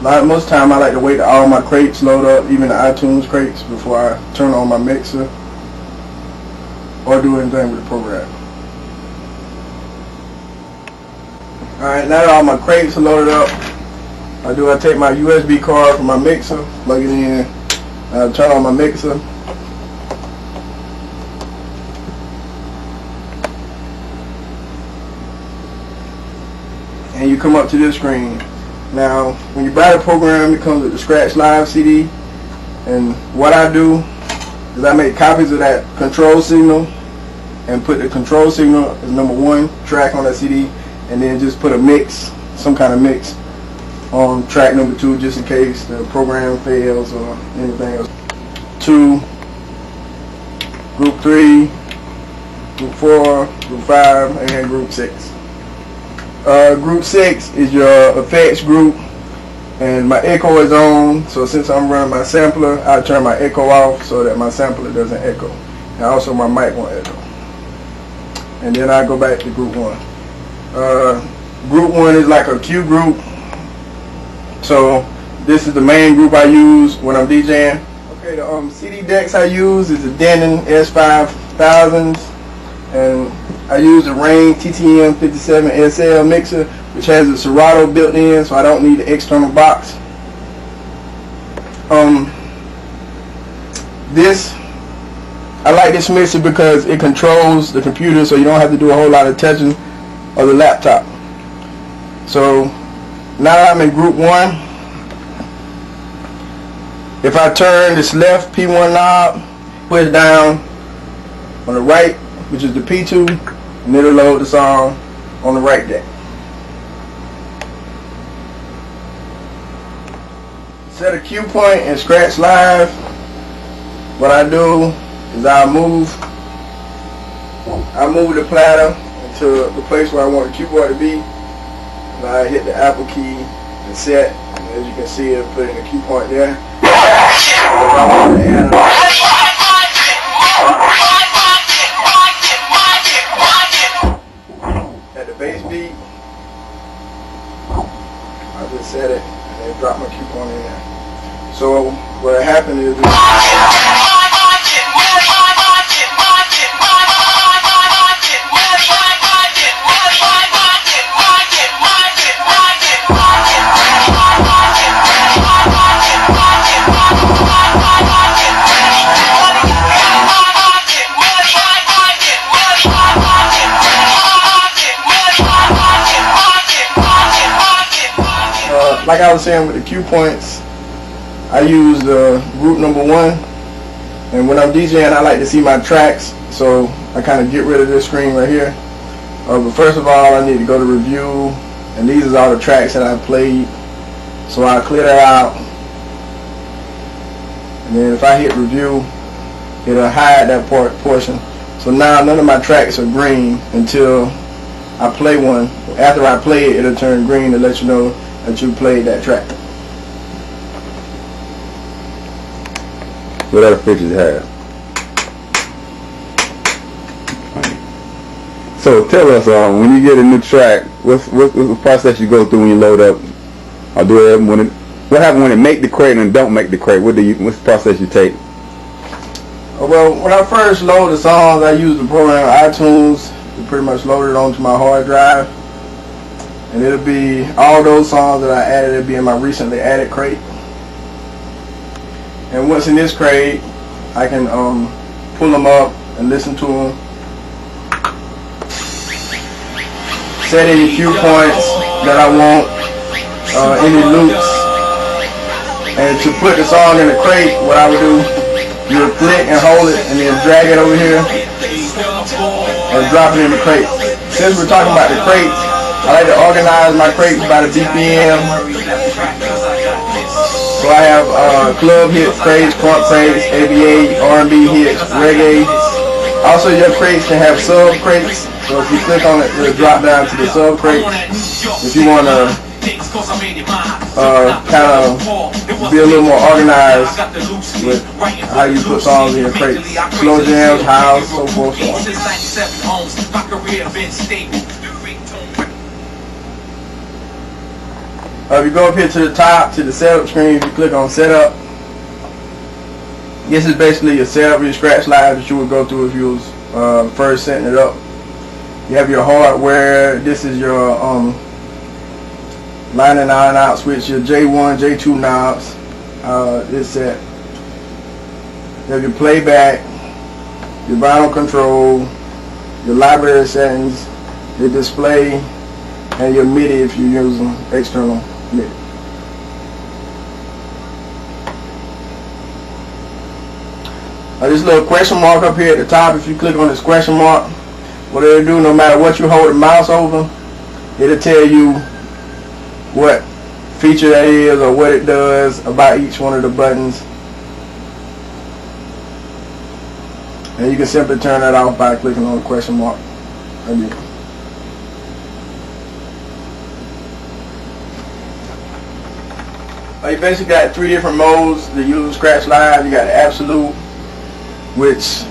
Most time I like to wait till all my crates load up, even the iTunes crates, before I turn on my mixer or do anything with the program. Alright, now that all my crates are loaded up, I take my USB card from my mixer, plug it in, turn on my mixer. And you come up to this screen. Now, when you buy the program, it comes with the Scratch Live CD, and what I do is I make copies of that control signal and put the control signal as number 1 track on that CD, and then just put a mix, some kind of mix, on track number 2 just in case the program fails or anything else. 2, group 3, group 4, group 5, and group 6. Group 6 is your effects group, and my echo is on, so since I'm running my sampler, I turn my echo off so that my sampler doesn't echo, and also my mic won't echo. And then I go back to group 1. Group 1 is like a cue group, so this is the main group I use when I'm DJing. Okay, the CD decks I use is the Denon S5000s, and I use the Rane TTM 57 SL mixer, which has a Serato built in, so I don't need the external box. I like this mixer because it controls the computer, so you don't have to do a whole lot of touching of the laptop. So now that I'm in group 1, if I turn this left P1 knob, push down on the right, which is the P2, and it'll load the song on the right deck. Set a cue point in Scratch Live. What I do is I move the platter into the place where I want the keyboard to be. And I hit the Apple key and set, and as you can see, I'm putting the cue point there. If I want to add at the bass beat, I just set it and then drop my cue point in there. So what happened is like I was saying with the cue points, I use group number 1, and when I'm DJing I like to see my tracks, so I kind of get rid of this screen right here. But first of all, I need to go to review, and these are all the tracks that I've played, so I clear that out, and then if I hit review, it'll hide that portion. So now none of my tracks are green until I play one. After I play it, it'll turn green to let you know that you played that track. What other features you have? So tell us, when you get a new track, what's the process you go through when you load up? Or do it what happens when it make the crate and don't make the crate? What's the process you take? Well, when I first load the songs, I use the program iTunes to pretty much load it onto my hard drive. And it'll be all those songs that I added, it'll be in my recently added crate. And once in this crate, I can pull them up and listen to them. Set any cue points that I want, any loops. And to put the song in the crate, what I would do, you would click and hold it and then drag it over here and drop it in the crate. Since we're talking about the crates, I like to organize my crates by the BPM. So I have club hits crates, crunk crates, ABA, R&B hits, reggae. Also, your crates can have sub crates. So if you click on it, it'll drop down to the sub crate. If you want to kind of be a little more organized with how you put songs in your crates. Slow jams, house, so forth, so on. If you go up here to the top to the setup screen, if you click on setup, this is basically your setup, your scratch live that you would go through if you was first setting it up. You have your hardware. This is your line and out switch, your J1, J2 knobs. This set. You have your playback, your vinyl control, your library settings, your display, and your MIDI if you're using external MIDI. This little question mark up here at the top, if you click on this question mark, what it'll do, no matter what you hold the mouse over, it'll tell you what feature that is or what it does about each one of the buttons. And you can simply turn that off by clicking on the question mark again. You basically got 3 different modes to use Scratch Live. You got the Absolute, which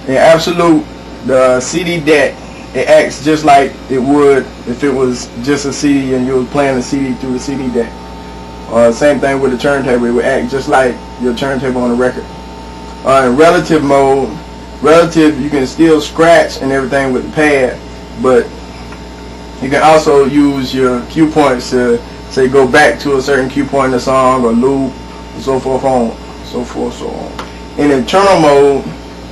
in Absolute, the CD deck, it acts just like it would if it was just a CD and you were playing the CD through the CD deck. Same thing with the turntable, it would act just like your turntable on the record. In Relative mode, Relative, you can still scratch and everything with the pad, but you can also use your cue points to say go back to a certain cue point in the song or loop and so forth on, so on. In Internal mode,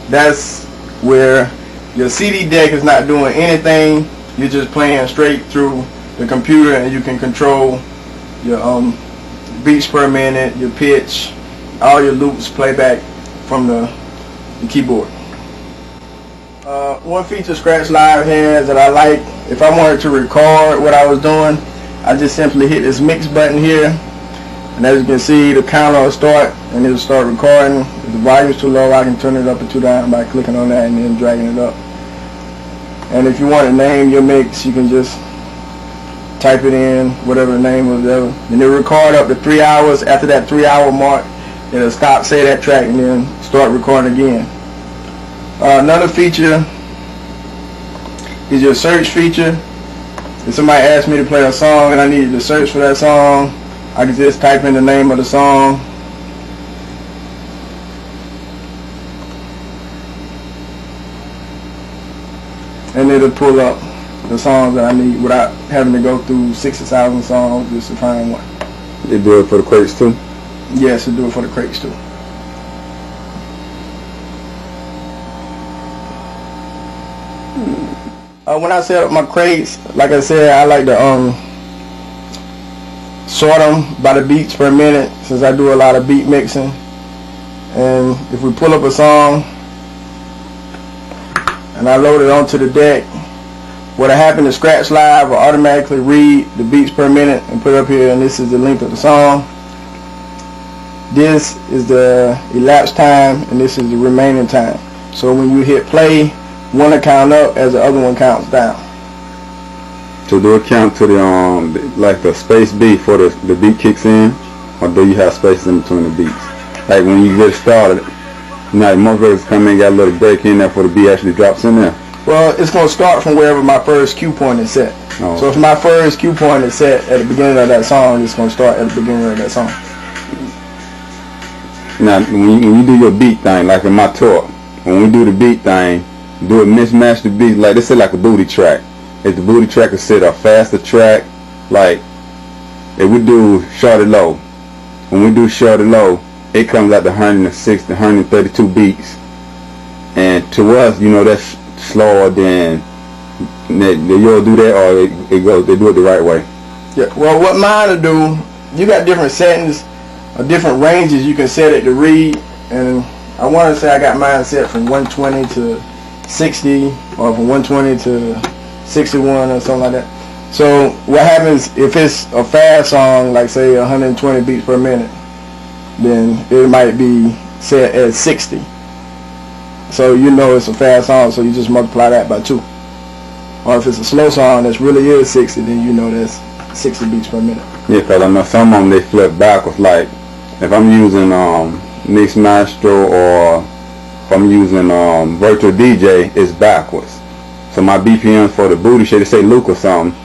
that's where your CD deck is not doing anything. You're just playing straight through the computer, and you can control your beats per minute, your pitch, all your loops, playback from the keyboard. One feature Scratch Live has that I like, if I wanted to record what I was doing, I just simply hit this mix button here, and as you can see, the counter will start and it'll start recording. If the volume's too low, I can turn it up or too down by clicking on that and then dragging it up. And if you want to name your mix, you can just type it in, whatever the name was, and it'll record up to 3 hours. After that 3-hour mark, it'll stop, say that track, and then start recording again. Another feature is your search feature. If somebody asked me to play a song and I needed to search for that song, I can just type in the name of the song. And it'll pull up the songs that I need without having to go through 60,000 songs just to find one. They do it for the crates too? Yes, they do it for the crates too. When I set up my crates, like I said, I like to sort them by the beats per minute, since I do a lot of beat mixing. And if we pull up a song and I load it onto the deck, what'll happen is Scratch Live will automatically read the beats per minute and put it up here, and this is the length of the song. This is the elapsed time, and this is the remaining time. So when you hit play, one will count up as the other one counts down. So do it count to the like the space beat before the beat kicks in, or do you have spaces in between the beats? Like when you get started, you know, most records come in, got a little break in there before the beat actually drops in there. Well, it's going to start from wherever my first cue point is set. Oh. So if my first cue point is set at the beginning of that song, it's going to start at the beginning of that song. Now, when you do your beat thing, like in my talk, when we do the beat thing, do it mismatch the beat, like this is like a booty track. If the booty track is set a faster track, like if we do short and low, when we do short and low, it comes out to 160, 132 beats, and to us, you know, that's slower than you'll do that, or they do it the right way. Yeah. Well, what mine will do, you got different settings, or different ranges you can set it to read, and I want to say I got mine set from 120 to 60, or from 120 to 61 or something like that. So what happens if it's a fast song, like say 120 beats per minute, then it might be set at 60. So you know it's a fast song, so you just multiply that by 2. Or if it's a slow song that really is 60, then you know that's 60 beats per minute. Yeah, because I know some of them they flip backwards. Like if I'm using Mix Maestro, or if I'm using Virtual DJ, it's backwards. So my BPM for the booty shit, they say Luke or something.